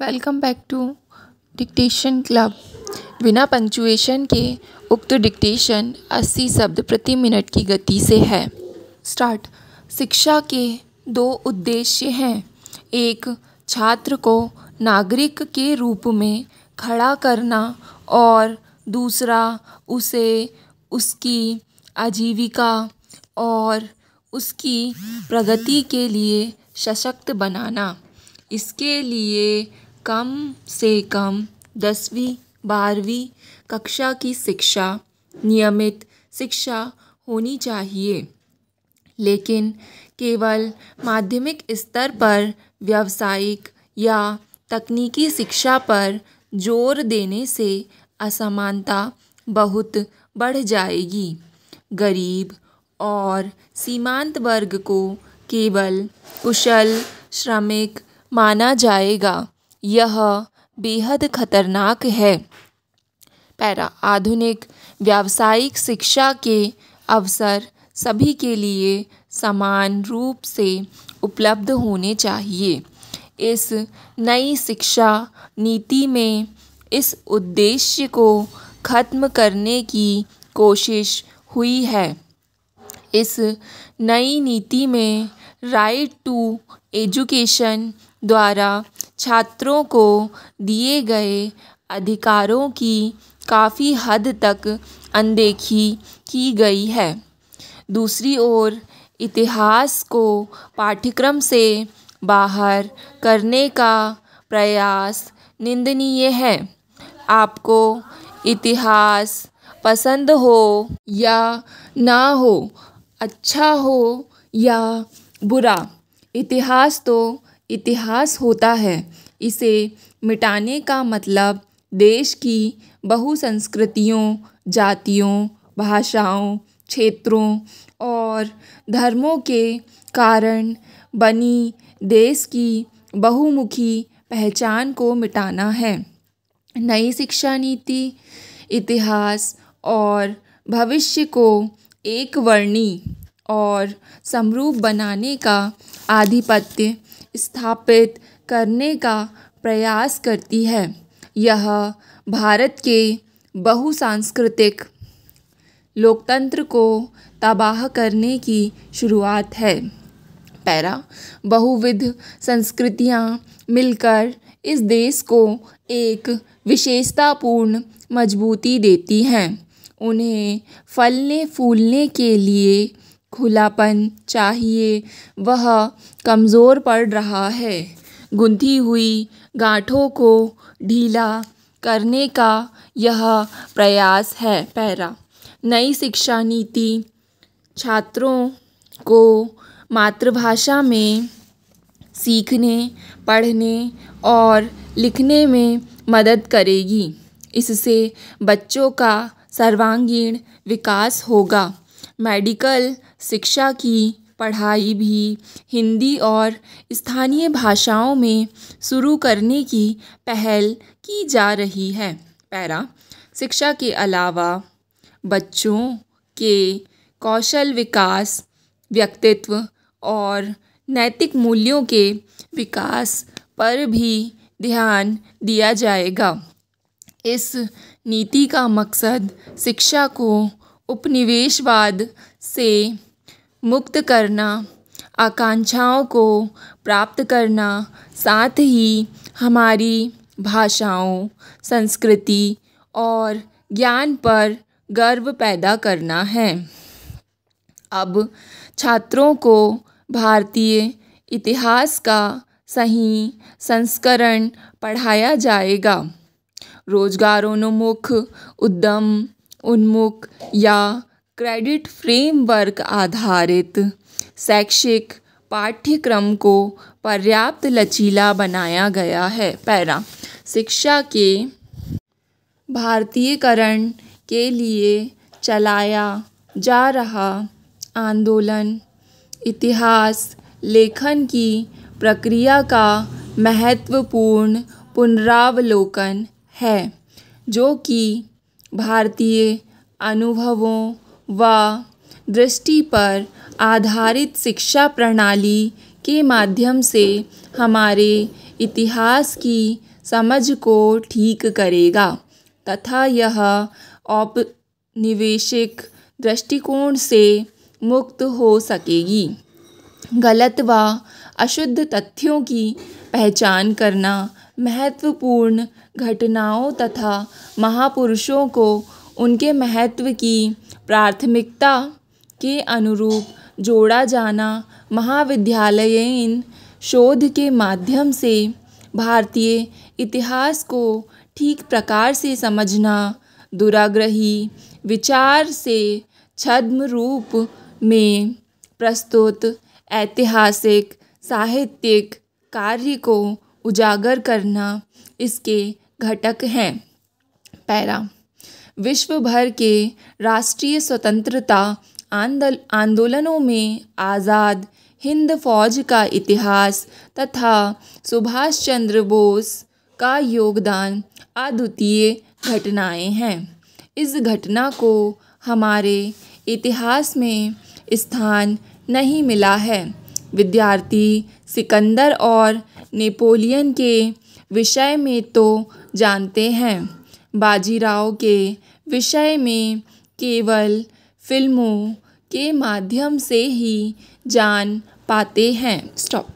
Welcome back to dictation club. बिना punctuation के उक्त डिक्टेशन 80 शब्द प्रति मिनट की गति से है। स्टार्ट। शिक्षा के दो उद्देश्य हैं। एक, छात्र को नागरिक के रूप में खड़ा करना और दूसरा, उसे उसकी आजीविका और उसकी प्रगति के लिए सशक्त बनाना। इसके लिए कम से कम 10वीं 12वीं कक्षा की शिक्षा, नियमित शिक्षा होनी चाहिए। लेकिन केवल माध्यमिक स्तर पर व्यावसायिक या तकनीकी शिक्षा पर जोर देने से असमानता बहुत बढ़ जाएगी। गरीब और सीमांत वर्ग को केवल कुशल श्रमिक माना जाएगा। यह बेहद खतरनाक है। पैरा। आधुनिक व्यावसायिक शिक्षा के अवसर सभी के लिए समान रूप से उपलब्ध होने चाहिए। इस नई शिक्षा नीति में इस उद्देश्य को खत्म करने की कोशिश हुई है। इस नई नीति में राइट टू एजुकेशन द्वारा छात्रों को दिए गए अधिकारों की काफ़ी हद तक अनदेखी की गई है। दूसरी ओर इतिहास को पाठ्यक्रम से बाहर करने का प्रयास निंदनीय है। आपको इतिहास पसंद हो या ना हो, अच्छा हो या बुरा, इतिहास तो इतिहास होता है। इसे मिटाने का मतलब देश की बहुसंस्कृतियों, जातियों, भाषाओं, क्षेत्रों और धर्मों के कारण बनी देश की बहुमुखी पहचान को मिटाना है। नई शिक्षा नीति इतिहास और भविष्य को एक वर्णी और समरूप बनाने का आधिपत्य स्थापित करने का प्रयास करती है। यह भारत के बहुसांस्कृतिक लोकतंत्र को तबाह करने की शुरुआत है। पैरा। बहुविध संस्कृतियाँ मिलकर इस देश को एक विशेषतापूर्ण मजबूती देती हैं। उन्हें फलने फूलने के लिए खुलापन चाहिए, वह कमज़ोर पड़ रहा है। गुंथी हुई गांठों को ढीला करने का यह प्रयास है। पैरा। नई शिक्षा नीति छात्रों को मातृभाषा में सीखने, पढ़ने और लिखने में मदद करेगी। इससे बच्चों का सर्वांगीण विकास होगा। मेडिकल शिक्षा की पढ़ाई भी हिंदी और स्थानीय भाषाओं में शुरू करने की पहल की जा रही है। पैरा। शिक्षा के अलावा बच्चों के कौशल विकास, व्यक्तित्व और नैतिक मूल्यों के विकास पर भी ध्यान दिया जाएगा। इस नीति का मकसद शिक्षा को उपनिवेशवाद से मुक्त करना, आकांक्षाओं को प्राप्त करना, साथ ही हमारी भाषाओं, संस्कृति और ज्ञान पर गर्व पैदा करना है। अब छात्रों को भारतीय इतिहास का सही संस्करण पढ़ाया जाएगा। रोजगारोन्मुख, उद्यम उन्मुख या क्रेडिट फ्रेमवर्क आधारित शैक्षिक पाठ्यक्रम को पर्याप्त लचीला बनाया गया है। पैरा। शिक्षा के भारतीयकरण के लिए चलाया जा रहा आंदोलन इतिहास लेखन की प्रक्रिया का महत्वपूर्ण पुनरावलोकन है, जो कि भारतीय अनुभवों व दृष्टि पर आधारित शिक्षा प्रणाली के माध्यम से हमारे इतिहास की समझ को ठीक करेगा तथा यह औपनिवेशिक दृष्टिकोण से मुक्त हो सकेगी। गलत व अशुद्ध तथ्यों की पहचान करना, महत्वपूर्ण घटनाओं तथा महापुरुषों को उनके महत्व की प्राथमिकता के अनुरूप जोड़ा जाना, महाविद्यालयीन शोध के माध्यम से भारतीय इतिहास को ठीक प्रकार से समझना, दुराग्रही विचार से छद्म रूप में प्रस्तुत ऐतिहासिक साहित्यिक कार्य को उजागर करना इसके घटक हैं। पैरा विश्व भर के राष्ट्रीय स्वतंत्रता आंदोलनों में आज़ाद हिंद फौज का इतिहास तथा सुभाष चंद्र बोस का योगदान अद्वितीय घटनाएं हैं। इस घटना को हमारे इतिहास में स्थान नहीं मिला है। विद्यार्थी सिकंदर और नेपोलियन के विषय में तो जानते हैं, बाजीराव के विषय में केवल फिल्मों के माध्यम से ही जान पाते हैं। स्टॉप।